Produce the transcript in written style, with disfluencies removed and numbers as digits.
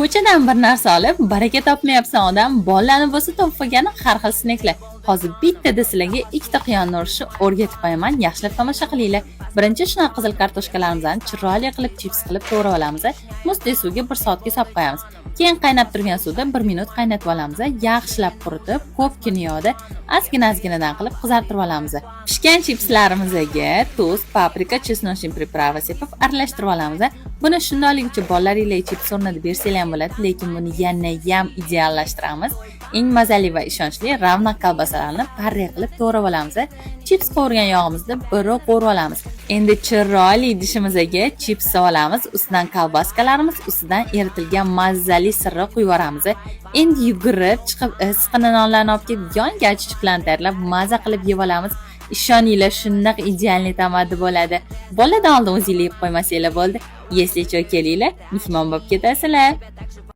Ko'chadan bir narsa olib, baraka topmayapsan odam, bolani bo'lsa topgani har xil sneklar. Hozir bittada sizlarga ikkita quyonni urishni o'rgatib qo'yaman, yaxshilab tomosha qilinglar. Birinchi shunaqa qizil kartoshkalarimizni chiroyli qilib chips qilib to'g'rab olamiz. Muzli suvga 1 soatga solib qo'yamiz. Keyin qaynab turgan suvda 1 minut qaynatib olamiz. Yaxshilab quritib, ko'pgina yog'da ozgina-ozginadan qilib qizartirib olamiz. Pishgan chipslarimizga tuz, paprika, chesnochning priprava sepib aralashtirib olamiz. Buni shundayligicha bolalaringlar chips o'rnida bersanglar ham bo'ladi, lekin buni yana ideallashtiramiz. Eng mazali va ishonchli ravnaq kolbasalarni parra qilib to'g'rab olamiz. Chips qovurgan yog'imizni bir qo'rib olamiz. Endi chiroyli idishimizga chips solamiz, ustidan kolbaskalarimiz, ustidan eritilgan mazali sirni quyib yuboramiz. Endi yugurib chiqib issiqqina nonlarni olib kelib yonga achchiq bilan tayyorlab maza qilib yeb olamiz. Ishoninglar, shunday idealniy tamaddi bo'ladi. Boladan oldin o'zinglar yeb qo'ymasanglar bo'ldi. Yeslicha kelinglar, mehmon bo'lib ketasizlar.